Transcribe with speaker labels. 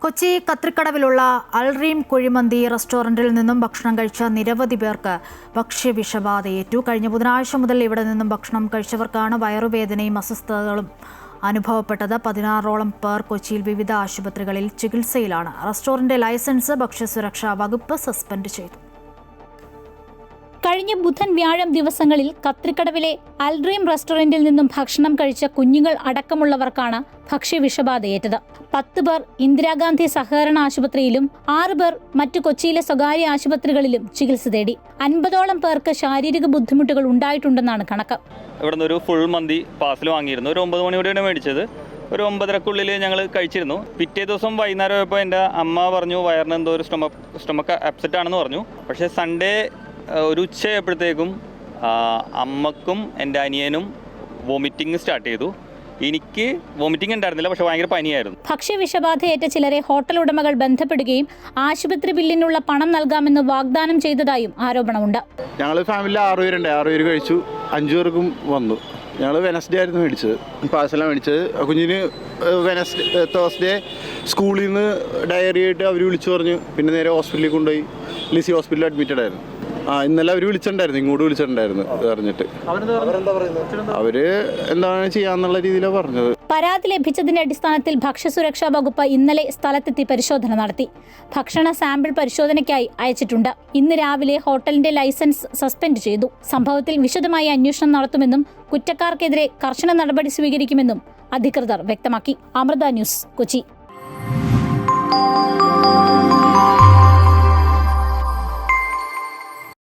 Speaker 1: Kochi കത്രിക്കടവിലുള്ള Al Reem kuzhimanthi റെസ്റ്റോറന്റിൽ നിന്നും ഭക്ഷണം കഴിച്ച നിരവധി പേർക്ക് ഭക്ഷ്യവിഷബാധയേറ്റു. കഴിഞ്ഞ ബുധനാഴ്ച മുതൽ ഇവിടെ നിന്നും ഭക്ഷണം കഴിച്ചവർക്കാണ് വയറുവേദനയും അസ്വസ്ഥതകളും അനുഭവപ്പെട്ടത്. 16ഓളം പേർ കൊച്ചിയിൽ വിവിധ ആശുപത്രികളിൽ ചികിത്സയിലാണ്. റെസ്റ്റോറന്റ് ലൈസൻസ് ഭക്ഷ്യസുരക്ഷാ വകുപ്പ് സസ്പെൻഡ് ചെയ്തു.
Speaker 2: കഴിഞ്ഞ ബുധൻ വ്യാഴം ദിവസങ്ങളിൽ കത്രിക്കടവിലെ അൽഡ്രീം റെസ്റ്റോറന്റിൽ നിന്നും ഭക്ഷണം കഴിച്ച കുഞ്ഞുങ്ങൾ അടക്കമുള്ളവർക്കാണ് ഭക്ഷ്യവിഷബാധയേറ്റത്. 10 പേർ ഇന്ദിരാഗാന്ധി സഹകരണ ആശുപത്രിയിലും 6 പേർ മറ്റു കൊച്ചിയിലെ സ്വകാര്യ ആശുപത്രികളിലും ചികിത്സ തേടി. 50ഓളം പേർക്ക് ശാരീരിക ബുദ്ധിമുട്ടുകൾ ഉണ്ടായിട്ടുണ്ടെന്നാണ് കണക്ക്.
Speaker 3: ഇവിടുന്ന് ഒരു ഫുൾ മന്തി പാർസൽ വാങ്ങിയിരുന്നു. ഒരു 9 മണിയോടെയാണ് മേടിച്ചത്. ഒരു 9:30 ഞങ്ങൾ കഴിച്ചിരുന്നു. പിറ്റേ ദിവസം വൈകുന്നേരം ആയപ്പോൾ എൻ്റെ അമ്മ പറഞ്ഞു വയറിന് എന്തോ ഒരു സ്റ്റൊമക്ക് അപ്സെറ്റ് ആണെന്ന് പറഞ്ഞു. പക്ഷേ സൺഡേ ഒരു ഉച്ചയായപ്പോഴത്തേക്കും അമ്മക്കും എൻ്റെ അനിയനും വോമിറ്റിംഗ് സ്റ്റാർട്ട് ചെയ്തു. എനിക്ക് വോമിറ്റിംഗ് ഉണ്ടായിരുന്നില്ല, പക്ഷെ ഭയങ്കര പനിയായിരുന്നു.
Speaker 2: ഭക്ഷ്യവിഷബാധയേറ്റ ചിലരെ ഹോട്ടൽ ഉടമകൾ ബന്ധപ്പെടുകയും ആശുപത്രി ബില്ലിനുള്ള പണം നൽകാമെന്ന് വാഗ്ദാനം ചെയ്തതായും ആരോപണമുണ്ട്.
Speaker 4: ഞങ്ങൾ ഫാമിലി 6 പേരുണ്ട്. 6 പേര് കഴിച്ചു. 5 പേർക്കും വന്നു. ഞങ്ങൾ വെനസ്ഡേ ആയിരുന്നു മേടിച്ചത്, പാഴ്സലാണ് മേടിച്ചത്. കുഞ്ഞിന് തേഴ്സ്ഡേ സ്കൂളിൽ നിന്ന് ഡയറി ആയിട്ട് അവർ വിളിച്ചു പറഞ്ഞു. പിന്നെ നേരെ ഹോസ്പിറ്റലിൽ കൊണ്ടുപോയി. ലിസി ഹോസ്പിറ്റലിൽ അഡ്മിറ്റഡ് ആയിരുന്നു. ഇന്നലെ അവർ വിളിച്ചിട്ടുണ്ടായിരുന്നു, ഇങ്ങോട്ട് വിളിച്ചിട്ടുണ്ടായിരുന്നു പറഞ്ഞിട്ട്. അവര് എന്താണ് ചെയ്യാന്നുള്ള രീതിയിലാണ് പറഞ്ഞത്.
Speaker 2: പരാതി ലഭിച്ചതിന്റെ അടിസ്ഥാനത്തിൽ ഭക്ഷ്യസുരക്ഷാ വകുപ്പ് ഇന്നലെ സ്ഥലത്തെത്തി പരിശോധന നടത്തി. ഭക്ഷണ സാമ്പിൾ പരിശോധനയ്ക്കായി അയച്ചിട്ടുണ്ട്. ഇന്ന് രാവിലെ ഹോട്ടലിന്റെ ലൈസൻസ് സസ്പെൻഡ് ചെയ്തു. സംഭവത്തിൽ വിശദമായ അന്വേഷണം നടത്തുമെന്നും കുറ്റക്കാർക്കെതിരെ കർശന നടപടി സ്വീകരിക്കുമെന്നും അധികൃതർ വ്യക്തമാക്കി. അമൃത ന്യൂസ്, കൊച്ചി.